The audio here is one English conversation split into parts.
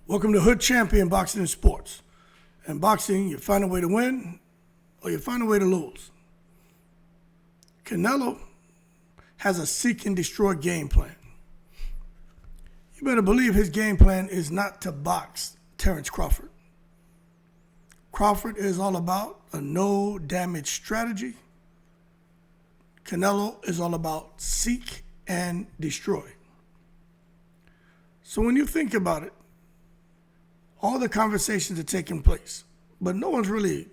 Welcome to Hood Champion Boxing and Sports. In boxing, you find a way to win or you find a way to lose. Canelo has a seek and destroy game plan. You better believe his game plan is not to box Terence Crawford. Crawford is all about a no damage strategy. Canelo is all about seek and destroy. So when you think about it, all the conversations are taking place, but no one's really,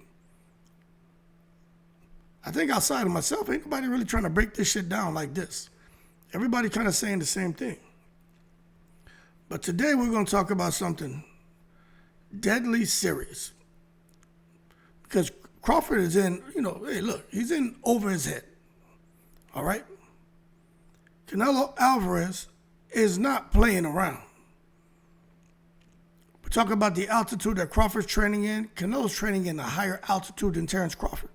I think outside of myself, ain't nobody really trying to break this shit down like this. Everybody kind of saying the same thing. But today we're going to talk about something deadly serious. Because Crawford is in, hey, look, he's in over his head. All right? Canelo Alvarez is not playing around. We talk about the altitude that Crawford's training in. Canelo's training in a higher altitude than Terence Crawford.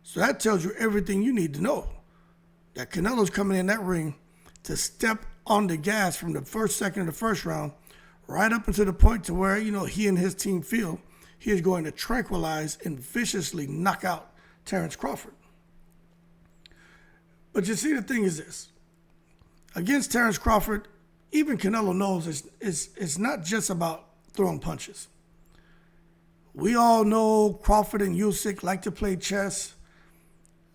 So that tells you everything you need to know. That Canelo's coming in that ring to step on the gas from the first second of the first round right up until the point to where, he and his team feel he is going to tranquilize and viciously knock out Terence Crawford. But you see, the thing is this. Against Terence Crawford, even Canelo knows it's not just about throwing punches. We all know Crawford and Usyk like to play chess.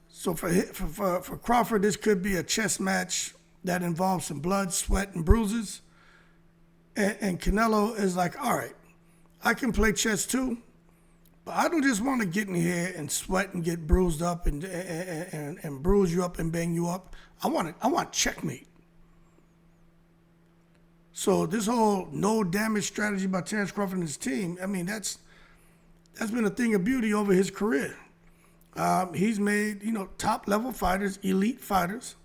So for Crawford, this could be a chess match that involves some blood, sweat, and bruises. And Canelo is like, all right, I can play chess too, but I don't just want to get in here and sweat and get bruised up and bruise you up and bang you up. I want checkmate. So this whole no damage strategy by Terence Crawford and his team, that's been a thing of beauty over his career. He's made, top level fighters, elite fighters,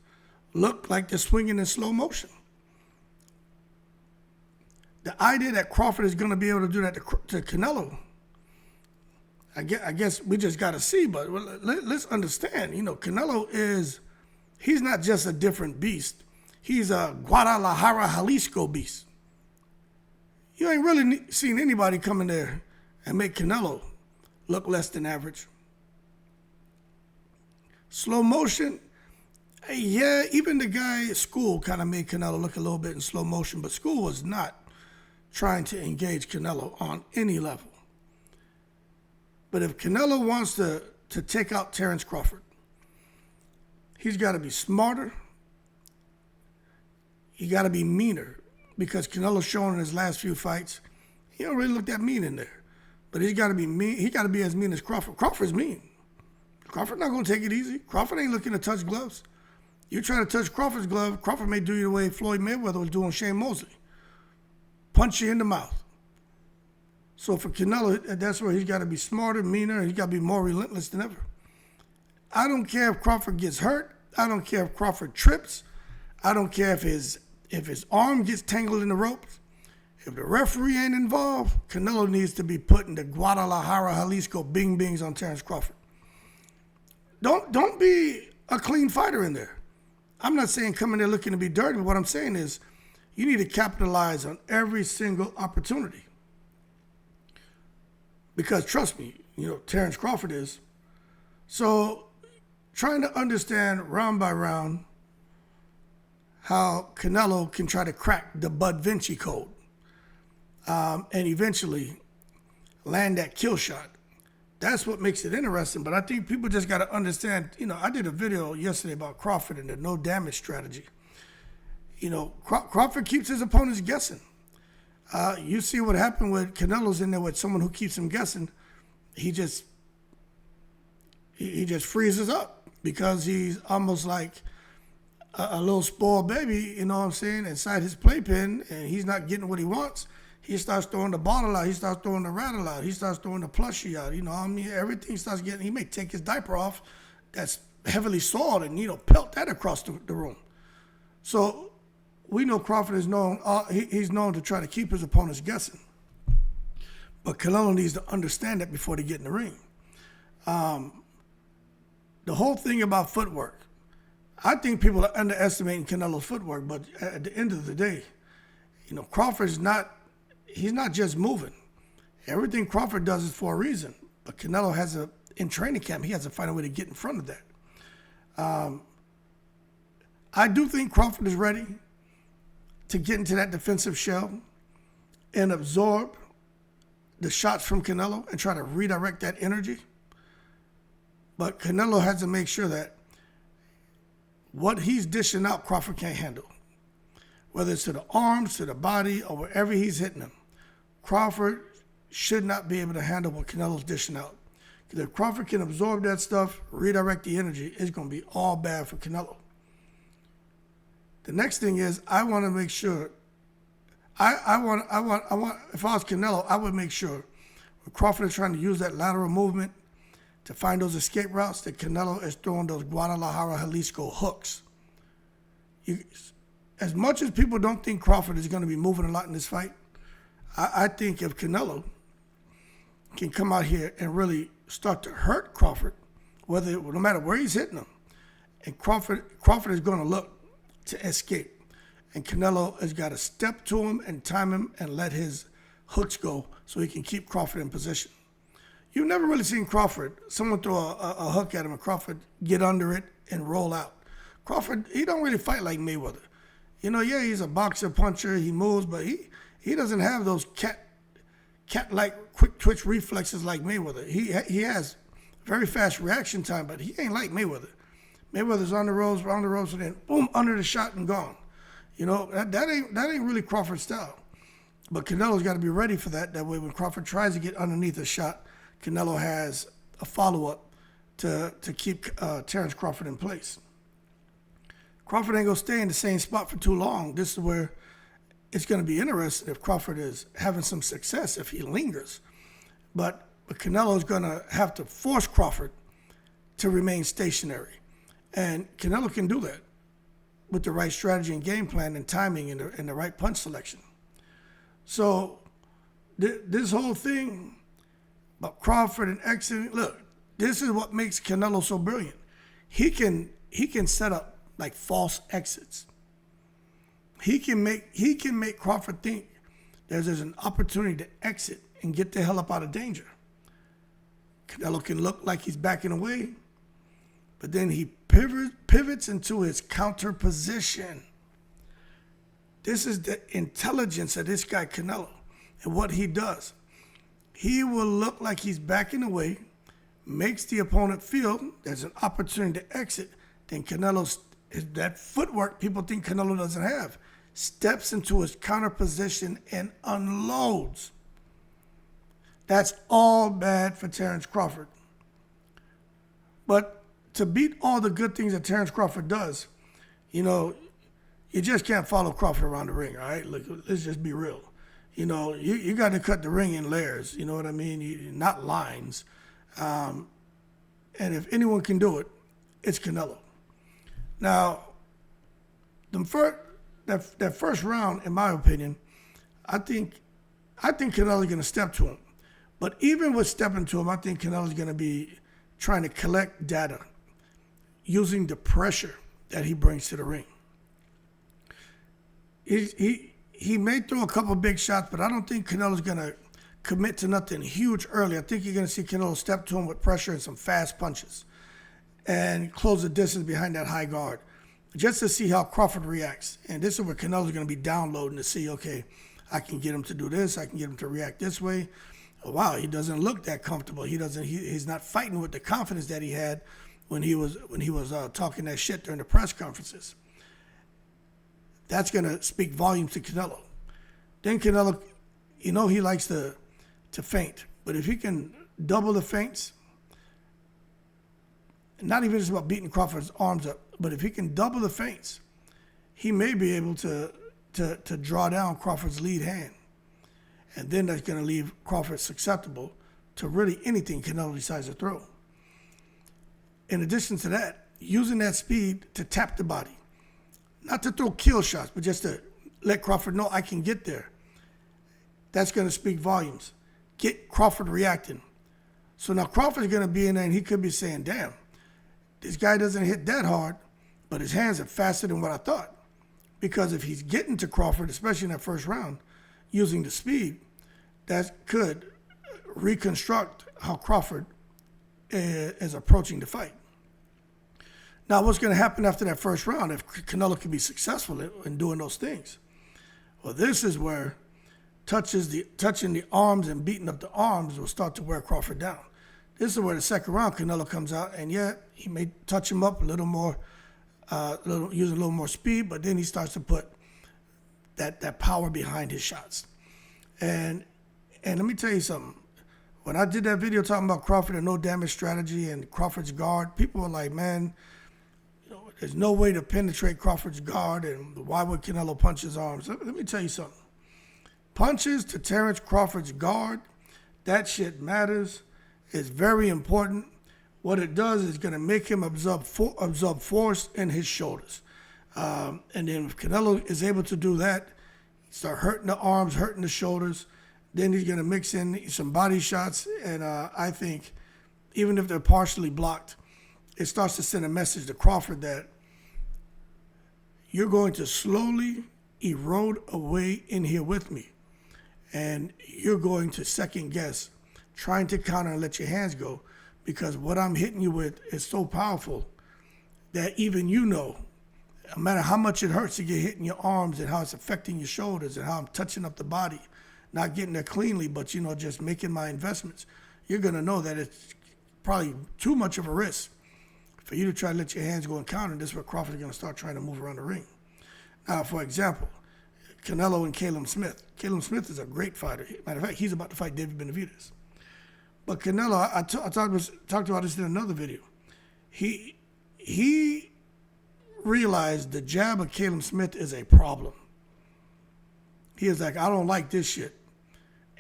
look like they're swinging in slow motion. The idea that Crawford is going to be able to do that to Canelo, I guess we just got to see, but let's understand, Canelo he's not just a different beast. He's a Guadalajara, Jalisco beast. You ain't really seen anybody come in there and make Canelo look less than average. Slow motion, yeah, even the guy at School kind of made Canelo look a little bit in slow motion, but School was not trying to engage Canelo on any level. But if Canelo wants to take out Terence Crawford, he's got to be smarter. He got to be meaner, because Canelo's shown in his last few fights, he don't really look that mean in there. But he's got to be mean. He got to be as mean as Crawford. Crawford's mean. Crawford not going to take it easy. Crawford ain't looking to touch gloves. You try to touch Crawford's glove, Crawford may do you the way Floyd Mayweather was doing Shane Mosley. Punch you in the mouth. So for Canelo, that's where he's got to be smarter, meaner, and he's got to be more relentless than ever. I don't care if Crawford gets hurt. I don't care if Crawford trips. I don't care if his arm gets tangled in the ropes. If the referee ain't involved, Canelo needs to be putting the Guadalajara, Jalisco bing bings on Terence Crawford. Don't be a clean fighter in there. I'm not saying come in there looking to be dirty, but what I'm saying is you need to capitalize on every single opportunity. Because trust me, Terence Crawford is. So trying to understand round by round how Canelo can try to crack the Bud Vinci code and eventually land that kill shot. That's what makes it interesting. But I think people just got to understand, I did a video yesterday about Crawford and the no damage strategy. Crawford keeps his opponents guessing. You see what happened with Canelo's in there with someone who keeps him guessing. He just freezes up because he's almost like a little spoiled baby, inside his playpen, and he's not getting what he wants. He starts throwing the bottle out. He starts throwing the rattle out. He starts throwing the plushie out. Everything starts getting, he may take his diaper off that's heavily soiled and, pelt that across the room. So we know Crawford is known, he's known to try to keep his opponents guessing. But Canelo needs to understand that before they get in the ring. The whole thing about footwork, I think people are underestimating Canelo's footwork, but at the end of the day, Crawford's not he's not just moving. Everything Crawford does is for a reason. But Canelo has in training camp, he has to find a way to get in front of that. I do think Crawford is ready to get into that defensive shell and absorb the shots from Canelo and try to redirect that energy. But Canelo has to make sure that what he's dishing out, Crawford can't handle. Whether it's to the arms, to the body, or wherever he's hitting him, Crawford should not be able to handle what Canelo's dishing out. Because if Crawford can absorb that stuff, redirect the energy, it's going to be all bad for Canelo. The next thing is, I want to make sure, if I was Canelo, I would make sure when Crawford is trying to use that lateral movement to find those escape routes, that Canelo is throwing those Guadalajara, Jalisco hooks. As much as people don't think Crawford is going to be moving a lot in this fight, I think if Canelo can come out here and really start to hurt Crawford, no matter where he's hitting him, and Crawford is going to look to escape, and Canelo has got to step to him and time him and let his hooks go so he can keep Crawford in position. You've never really seen someone throw a hook at him and Crawford get under it and roll out. Crawford, he don't really fight like Mayweather. Yeah, he's a boxer, puncher, he moves, but he doesn't have those cat-like quick twitch reflexes like Mayweather. He has very fast reaction time, but he ain't like Mayweather. Mayweather's on the ropes, and then boom, under the shot and gone. That ain't really Crawford's style. But Canelo's got to be ready for that. That way, when Crawford tries to get underneath a shot, Canelo has a follow-up to keep Terence Crawford in place. Crawford ain't going to stay in the same spot for too long. This is where it's going to be interesting if Crawford is having some success, if he lingers. But Canelo is going to have to force Crawford to remain stationary. And Canelo can do that with the right strategy and game plan and timing and the right punch selection. So this whole thing about Crawford and exiting, look, this is what makes Canelo so brilliant. He can set up like false exits. He can make Crawford think there's an opportunity to exit and get the hell up out of danger. Canelo can look like he's backing away, but then he pivots into his counter position. This is the intelligence of this guy Canelo and what he does. He will look like he's backing away, makes the opponent feel there's an opportunity to exit, then Canelo's that footwork people think Canelo doesn't have, steps into his counter position and unloads. That's all bad for Terence Crawford. But to beat all the good things that Terence Crawford does, you just can't follow Crawford around the ring, all right? Look, let's just be real. You got to cut the ring in layers, you know what I mean? Not lines. And if anyone can do it, it's Canelo. Now, that first round, in my opinion, I think Canelo's going to step to him. But even with stepping to him, I think Canelo's going to be trying to collect data using the pressure that he brings to the ring. He may throw a couple big shots, but I don't think Canelo's going to commit to nothing huge early. I think you're going to see Canelo step to him with pressure and some fast punches and close the distance behind that high guard just to see how Crawford reacts. And this is where Canelo's going to be downloading to see, okay, I can get him to do this. I can get him to react this way. Oh, wow, he doesn't look that comfortable. He's not fighting with the confidence that he had when he was talking that shit during the press conferences. That's going to speak volumes to Canelo. Then Canelo, he likes to feint. But if he can double the feints, not even just about beating Crawford's arms up, but if he can double the feints, he may be able to draw down Crawford's lead hand. And then that's going to leave Crawford susceptible to really anything Canelo decides to throw. In addition to that, using that speed to tap the body. Not to throw kill shots, but just to let Crawford know I can get there. That's going to speak volumes. Get Crawford reacting. So now Crawford's going to be in there and he could be saying, damn, this guy doesn't hit that hard, but his hands are faster than what I thought. Because if he's getting to Crawford, especially in that first round, using the speed that could reconstruct how Crawford is approaching the fight. Now, what's going to happen after that first round if Canelo can be successful in doing those things? Well, this is where touching the arms and beating up the arms will start to wear Crawford down. This is where the second round Canelo comes out, and yeah, he may touch him up a little more, using a little more speed, but then he starts to put that power behind his shots. And let me tell you something. When I did that video talking about Crawford and no damage strategy and Crawford's guard, people were like, man, there's no way to penetrate Crawford's guard, and why would Canelo punch his arms? Let me tell you something. Punches to Terence Crawford's guard, that shit matters. It's very important. What it does is going to make him absorb force in his shoulders. And then if Canelo is able to do that, start hurting the arms, hurting the shoulders, then he's going to mix in some body shots. And I think even if they're partially blocked, it starts to send a message to Crawford that you're going to slowly erode away in here with me. And you're going to second guess trying to counter and let your hands go, because what I'm hitting you with is so powerful that even no matter how much it hurts to get hit in your arms and how it's affecting your shoulders and how I'm touching up the body, not getting there cleanly, but just making my investments, you're going to know that it's probably too much of a risk for you to try to let your hands go and counter. This is where Crawford is going to start trying to move around the ring. Now, for example, Canelo and Caleb Smith. Caleb Smith is a great fighter. Matter of fact, he's about to fight David Benavidez. But Canelo, I talked about this in another video. He realized the jab of Caleb Smith is a problem. He is like, I don't like this shit.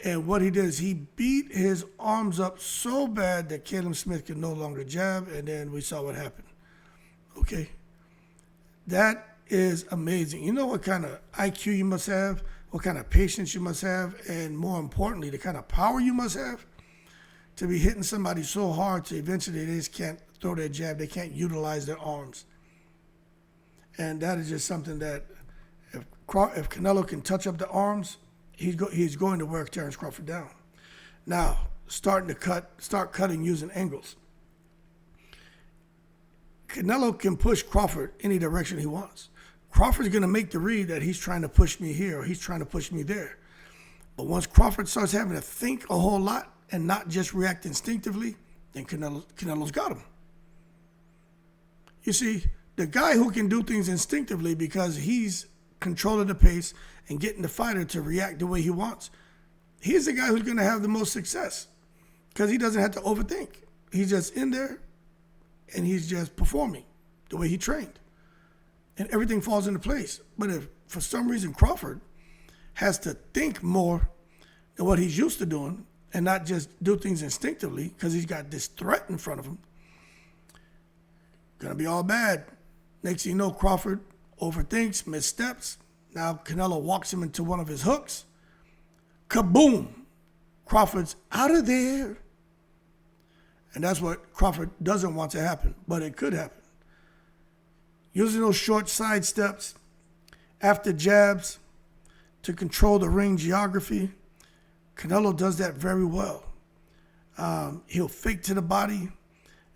And what he did is he beat his arms up so bad that Caleb Smith could no longer jab, and then we saw what happened. Okay? That is amazing. You know what kind of IQ you must have, what kind of patience you must have, and more importantly, the kind of power you must have to be hitting somebody so hard to eventually they just can't throw their jab, they can't utilize their arms. And that is just something that if Canelo can touch up the arms, he's going to wear Terence Crawford down. Now, start cutting using angles. Canelo can push Crawford any direction he wants. Crawford's going to make the read that he's trying to push me here or he's trying to push me there. But once Crawford starts having to think a whole lot and not just react instinctively, then Canelo's got him. You see, the guy who can do things instinctively because he's controlling the pace and getting the fighter to react the way he wants, he's the guy who's going to have the most success because he doesn't have to overthink. He's just in there and he's just performing the way he trained. And everything falls into place. But if for some reason Crawford has to think more than what he's used to doing and not just do things instinctively because he's got this threat in front of him, gonna be all bad. Next thing you know, Crawford overthinks, missteps. Now Canelo walks him into one of his hooks. Kaboom! Crawford's out of there. And that's what Crawford doesn't want to happen, but it could happen. Using those short side steps after jabs to control the ring geography, Canelo does that very well. He'll fake to the body,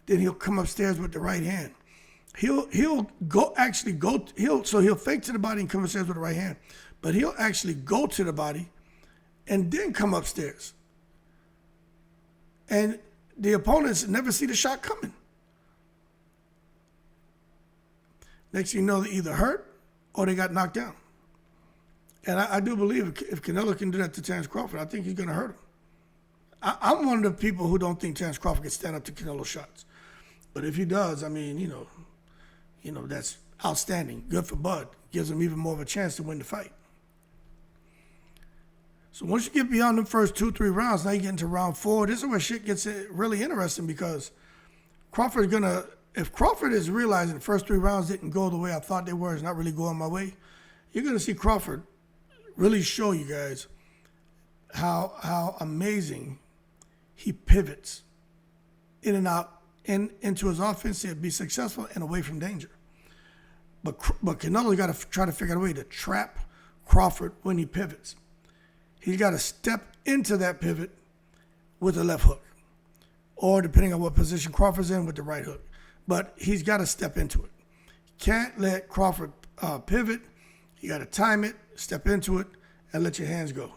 then he'll come upstairs with the right hand. He'll fake to the body and come upstairs with the right hand, but he'll actually go to the body and then come upstairs. And the opponents never see the shot coming. Next thing you know, they either hurt or they got knocked down. And I do believe if Canelo can do that to Terence Crawford, I think he's going to hurt him. I'm one of the people who don't think Terence Crawford can stand up to Canelo's shots. But if he does, I mean, that's outstanding. Good for Bud. Gives him even more of a chance to win the fight. So once you get beyond the first 2-3 rounds, now you get into round 4. This is where shit gets really interesting because if Crawford is realizing the first 3 rounds didn't go the way I thought they were, it's not really going my way, you're going to see Crawford really show you guys how amazing he pivots in and out into his offense to be successful and away from danger. But Canelo's got to try to figure out a way to trap Crawford when he pivots. He's got to step into that pivot with a left hook, or depending on what position Crawford's in, with the right hook. But he's got to step into it. Can't let Crawford pivot. You got to time it, step into it, and let your hands go.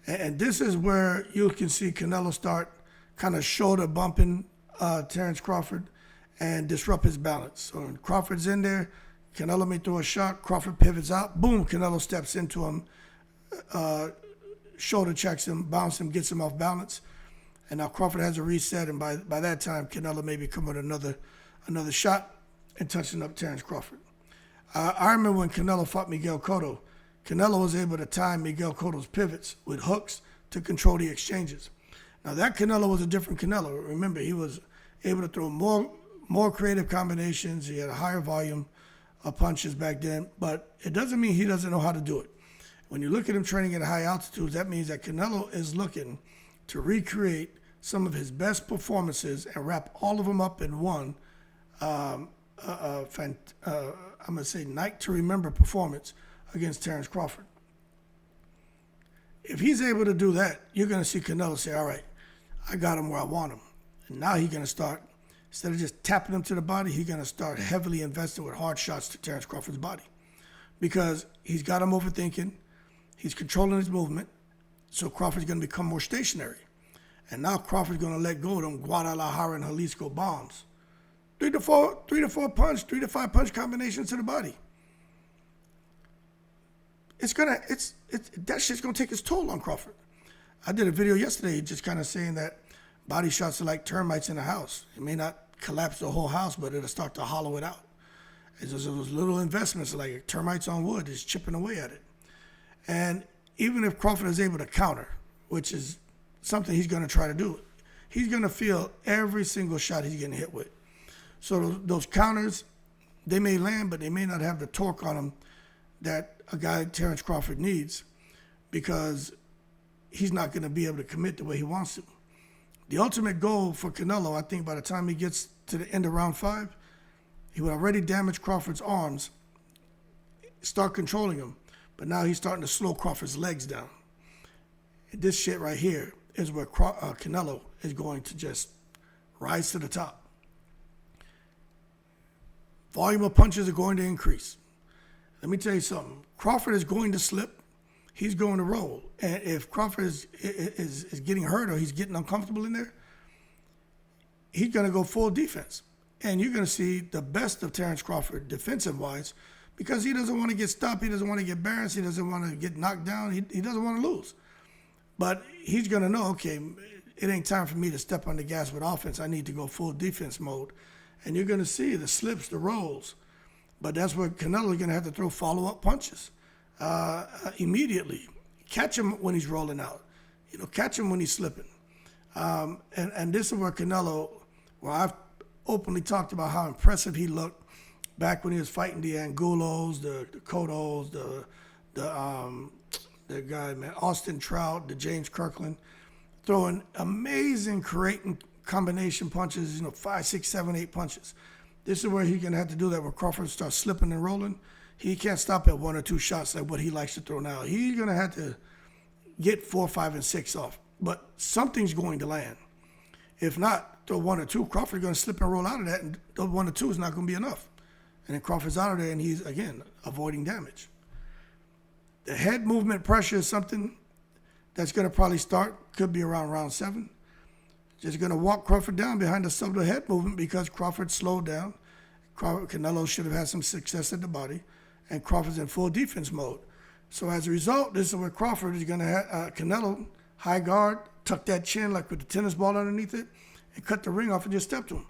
And this is where you can see Canelo start kind of shoulder bumping Terence Crawford and disrupt his balance. So when Crawford's in there, Canelo may throw a shot, Crawford pivots out, boom, Canelo steps into him, shoulder checks him, bounces him, gets him off balance. And now Crawford has a reset, and by that time, Canelo may be coming with another shot and touching up Terence Crawford. I remember when Canelo fought Miguel Cotto, Canelo was able to time Miguel Cotto's pivots with hooks to control the exchanges. Now that Canelo was a different Canelo. Remember, he was able to throw more creative combinations. He had a higher volume of punches back then, but it doesn't mean he doesn't know how to do it. When you look at him training at high altitudes, that means that Canelo is looking to recreate some of his best performances and wrap all of them up in one, I'm going to say, night to remember performance against Terence Crawford. If he's able to do that, you're going to see Canelo say, all right, I got him where I want him. And now he's going to start, instead of just tapping him to the body, he's going to start heavily investing with hard shots to Terence Crawford's body. Because he's got him overthinking, he's controlling his movement, so Crawford's going to become more stationary. And now Crawford's going to let go of them Guadalajara and Jalisco bombs. 3 to 5 punch combinations to the body. That shit's gonna take its toll on Crawford. I did a video yesterday just kind of saying that body shots are like termites in a house. It may not collapse the whole house, but it'll start to hollow it out. It's just those little investments like termites on wood, is chipping away at it. And even if Crawford is able to counter, which is something he's gonna try to do, he's gonna feel every single shot he's getting hit with. So those counters, they may land, but they may not have the torque on them that a guy like Terence Crawford needs, because he's not going to be able to commit the way he wants to. The ultimate goal for Canelo, I think by the time he gets to the end of round 5, he would already damage Crawford's arms, start controlling him, but now he's starting to slow Crawford's legs down. And this shit right here is where Canelo is going to just rise to the top. Volume of punches are going to increase. Let me tell you something. Crawford is going to slip. He's going to roll. And if Crawford is getting hurt or he's getting uncomfortable in there, he's going to go full defense. And you're going to see the best of Terence Crawford defensive-wise, because he doesn't want to get stopped. He doesn't want to get embarrassed. He doesn't want to get knocked down. He doesn't want to lose. But he's going to know, okay, it ain't time for me to step on the gas with offense. I need to go full defense mode. And you're going to see the slips, the rolls. But that's where Canelo's going to have to throw follow-up punches immediately. Catch him when he's rolling out. Catch him when he's slipping. And this is where Canelo, where I've openly talked about how impressive he looked back when he was fighting the Angulos, the Cottos, the guy, man, Austin Trout, the James Kirkland, throwing amazing creating combination punches, 5, 6, 7, 8 punches. This is where he's going to have to do that, where Crawford starts slipping and rolling. He can't stop at 1 or 2 shots like what he likes to throw now. He's going to have to get 4, 5, and 6 off. But something's going to land. If not, throw 1 or 2. Crawford's going to slip and roll out of that, and those 1 or 2 is not going to be enough. And then Crawford's out of there, and he's, again, avoiding damage. The head movement pressure is something that's going to probably start, could be around round 7. Just going to walk Crawford down behind the subtle head movement, because Crawford slowed down. Canelo should have had some success at the body, and Crawford's in full defense mode. So as a result, this is where Crawford is going to have Canelo, high guard, tuck that chin like with the tennis ball underneath it, and cut the ring off and just step to him.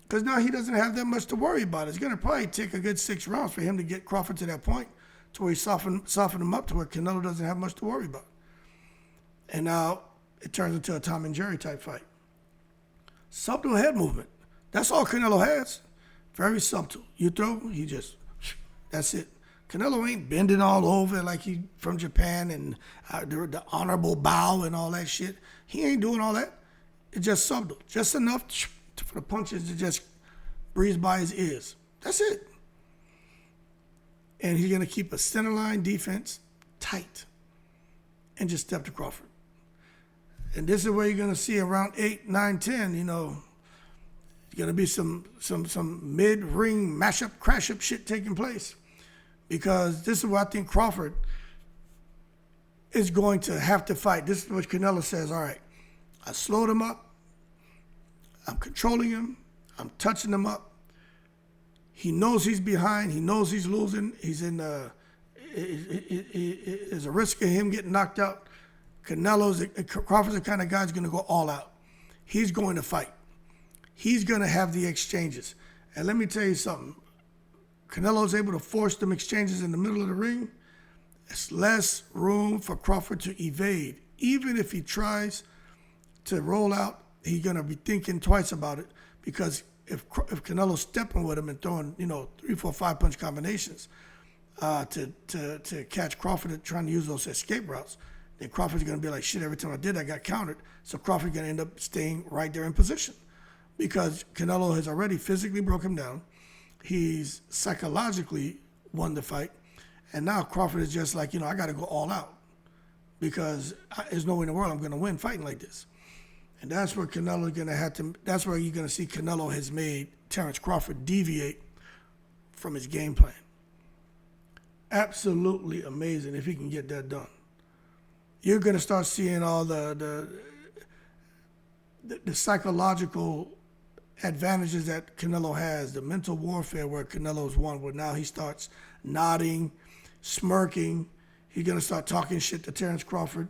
Because now he doesn't have that much to worry about. It's going to probably take a good 6 rounds for him to get Crawford to that point, to where he soften him up to where Canelo doesn't have much to worry about. And now it turns into a Tom and Jerry type fight. Subtle head movement. That's all Canelo has. Very subtle. You throw, that's it. Canelo ain't bending all over like he from Japan and the honorable bow and all that shit. He ain't doing all that. It's just subtle. Just enough for the punches to just breeze by his ears. That's it. And he's going to keep a centerline defense tight. and just step to Crawford. And this is where you're going to see around 8, 9, 10, you know, going to be some mid-ring mashup, crash-up shit taking place. Because this is where I think Crawford is going to have to fight. This is what Canelo says, all right, I slowed him up. I'm controlling him. I'm touching him up. He knows he's behind. He knows he's losing. He's in there's a risk of him getting knocked out. Crawford's the kind of guy who's going to go all out. He's going to fight. He's going to have the exchanges. And let me tell you something. Canelo's able to force them exchanges in the middle of the ring. There's less room for Crawford to evade. Even if he tries to roll out, he's going to be thinking twice about it, because if Canelo's stepping with him and throwing, 3, 4, 5 punch combinations to catch Crawford and trying to use those escape routes, then Crawford's going to be like, shit, every time I did, I got countered. So Crawford's going to end up staying right there in position, because Canelo has already physically broke him down. He's psychologically won the fight. And now Crawford is just like, I got to go all out, because there's no way in the world I'm going to win fighting like this. And that's where Canelo's going to have to, that's where you're going to see Canelo has made Terence Crawford deviate from his game plan. Absolutely amazing if he can get that done. You're going to start seeing all the psychological advantages that Canelo has, the mental warfare where Canelo's won, where now he starts nodding, smirking. He's going to start talking shit to Terence Crawford,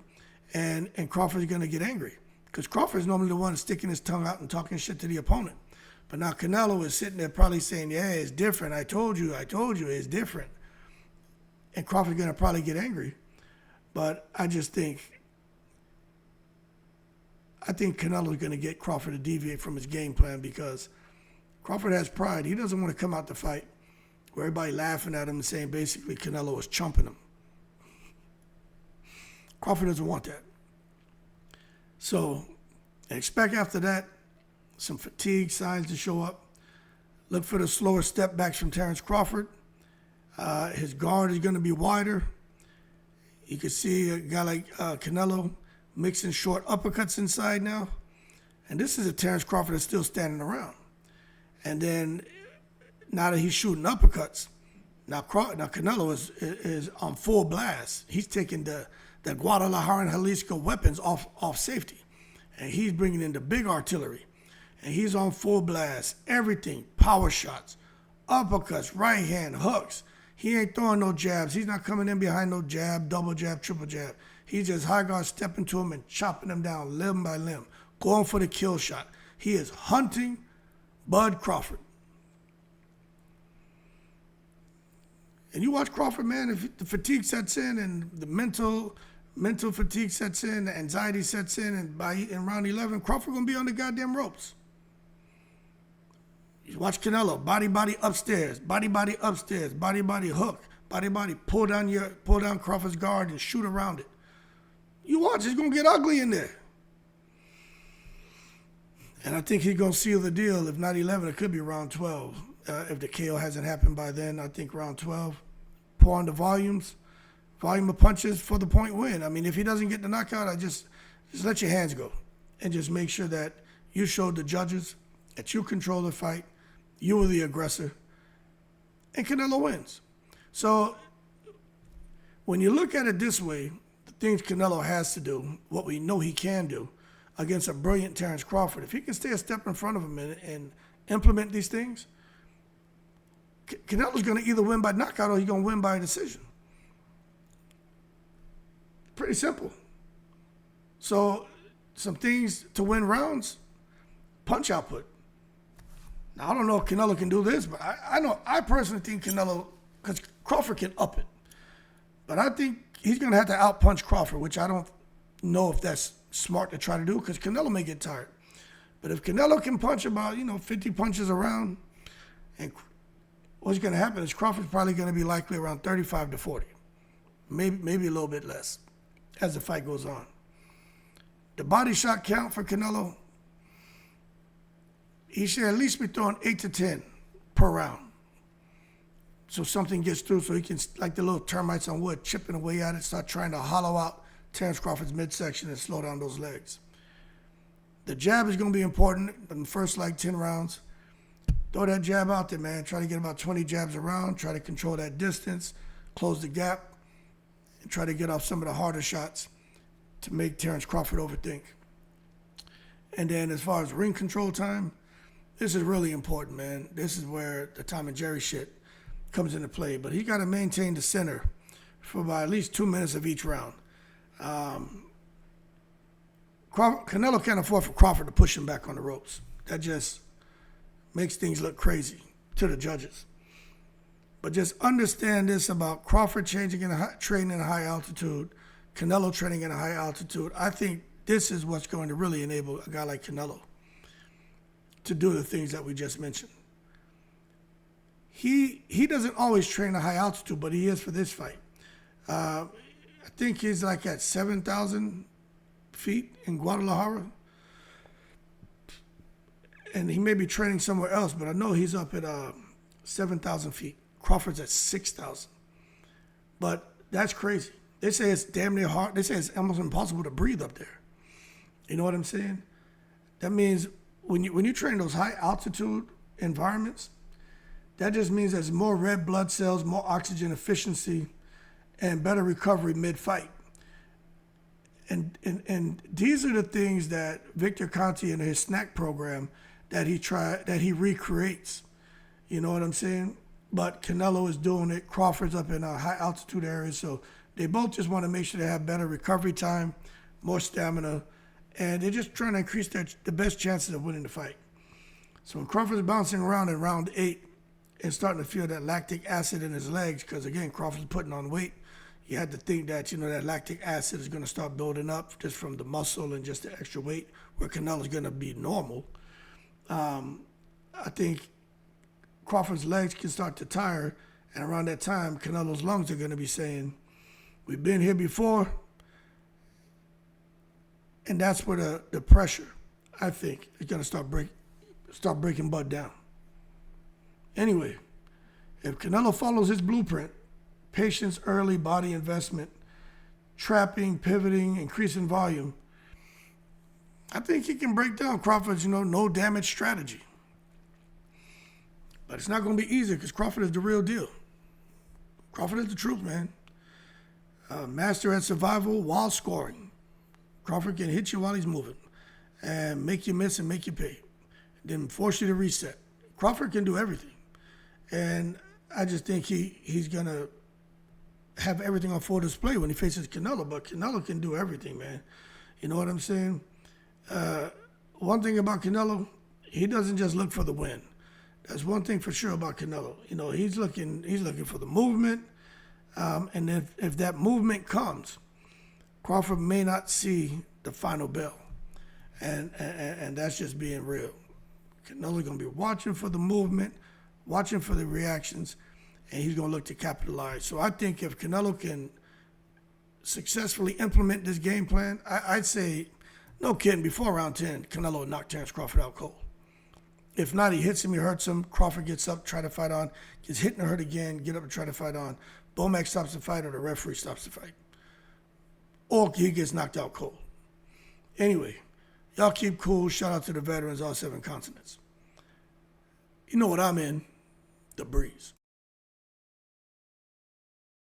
and Crawford's going to get angry, because Crawford's normally the one sticking his tongue out and talking shit to the opponent. But now Canelo is sitting there probably saying, yeah, it's different. I told you, it's different. And Crawford's going to probably get angry. But I think Canelo's going to get Crawford to deviate from his game plan, because Crawford has pride. He doesn't want to come out the fight where everybody laughing at him and saying basically Canelo is chumping him. Crawford doesn't want that. So expect after that some fatigue signs to show up. Look for the slower step backs from Terence Crawford. His guard is going to be wider. You can see a guy like Canelo mixing short uppercuts inside now. And this is a Terence Crawford that's still standing around. And then now that he's shooting uppercuts, now Canelo is on full blast. He's taking the Guadalajara and Jalisco weapons off safety. And he's bringing in the big artillery. And he's on full blast. Everything, power shots, uppercuts, right hand, hooks. He ain't throwing no jabs. He's not coming in behind no jab, double jab, triple jab. He's just high guard stepping to him and chopping him down limb by limb, going for the kill shot. He is hunting Bud Crawford. And you watch Crawford, man, if the fatigue sets in and the mental fatigue sets in, the anxiety sets in, and in round 11, Crawford going to be on the goddamn ropes. You watch Canelo, body upstairs, body upstairs, body hook, body pull down Crawford's guard and shoot around it. You watch, it's going to get ugly in there. And I think he's going to seal the deal. If not 11, it could be round 12. If the KO hasn't happened by then, I think round 12. Pour on the volume of punches for the point win. I mean, if he doesn't get the knockout, I just let your hands go. And just make sure that you showed the judges that you control the fight. You were the aggressor. And Canelo wins. So when you look at it this way, the things Canelo has to do, what we know he can do against a brilliant Terence Crawford, if he can stay a step in front of him and implement these things, Canelo's going to either win by knockout or he's going to win by a decision. Pretty simple. So some things to win rounds, punch output. Now, I don't know if Canelo can do this, but I personally think Canelo, because Crawford can up it. But I think he's going to have to outpunch Crawford, which I don't know if that's smart to try to do, because Canelo may get tired. But if Canelo can punch about, 50 punches around, and what's going to happen is Crawford's probably going to be likely around 35 to 40, maybe a little bit less as the fight goes on. The body shot count for Canelo, he should at least be throwing 8 to 10 per round. So something gets through, so he can, like the little termites on wood, chipping away at it, start trying to hollow out Terence Crawford's midsection and slow down those legs. The jab is going to be important in the first 10 rounds. Throw that jab out there, man. Try to get about 20 jabs around. Try to control that distance, close the gap, and try to get off some of the harder shots to make Terence Crawford overthink. And then as far as ring control time, this is really important, man. This is where the Tom and Jerry shit comes into play. But he got to maintain the center for about at least 2 minutes of each round. Canelo can't afford for Crawford to push him back on the ropes. That just makes things look crazy to the judges. But just understand this about Crawford training in a high altitude, Canelo training in a high altitude. I think this is what's going to really enable a guy like Canelo to do the things that we just mentioned. He doesn't always train at high altitude, but he is for this fight. I think he's at 7,000 feet in Guadalajara. And he may be training somewhere else, but I know he's up at 7,000 feet. Crawford's at 6,000. But that's crazy. They say it's damn near hard. They say it's almost impossible to breathe up there. You know what I'm saying? That means when you train those high altitude environments, that just means there's more red blood cells, more oxygen efficiency, and better recovery mid-fight. And these are the things that Victor Conte and his snack program that he recreates. You know what I'm saying? But Canelo is doing it. Crawford's up in a high altitude area, so they both just want to make sure they have better recovery time, more stamina, and they're just trying to increase the best chances of winning the fight. So when Crawford's bouncing around in round 8 and starting to feel that lactic acid in his legs, because again, Crawford's putting on weight, you had to think that, that lactic acid is going to start building up just from the muscle and just the extra weight, where Canelo's going to be normal. I think Crawford's legs can start to tire, and around that time, Canelo's lungs are going to be saying, we've been here before, and that's where the pressure, I think, is going to start breaking Bud down. Anyway, if Canelo follows his blueprint, patience, early body investment, trapping, pivoting, increasing volume, I think he can break down Crawford's, no damage strategy. But it's not going to be easy because Crawford is the real deal. Crawford is the truth, man. Master at survival while scoring. Crawford can hit you while he's moving and make you miss and make you pay. Then force you to reset. Crawford can do everything. And I just think he's going to have everything on full display when he faces Canelo. But Canelo can do everything, man. You know what I'm saying? One thing about Canelo, he doesn't just look for the win. That's one thing for sure about Canelo. He's looking for the movement. And if that movement comes, Crawford may not see the final bell. And that's just being real. Canelo's going to be watching for the movement, watching for the reactions, and he's going to look to capitalize. So I think if Canelo can successfully implement this game plan, I'd say, no kidding, before round 10, Canelo would knock Terence Crawford out cold. If not, he hits him, he hurts him, Crawford gets up, try to fight on, gets hit and hurt again, get up and try to fight on. Bomac stops the fight or the referee stops the fight. Or he gets knocked out cold. Anyway, y'all keep cool. Shout out to the veterans, all 7 continents. You know what I'm in? The breeze.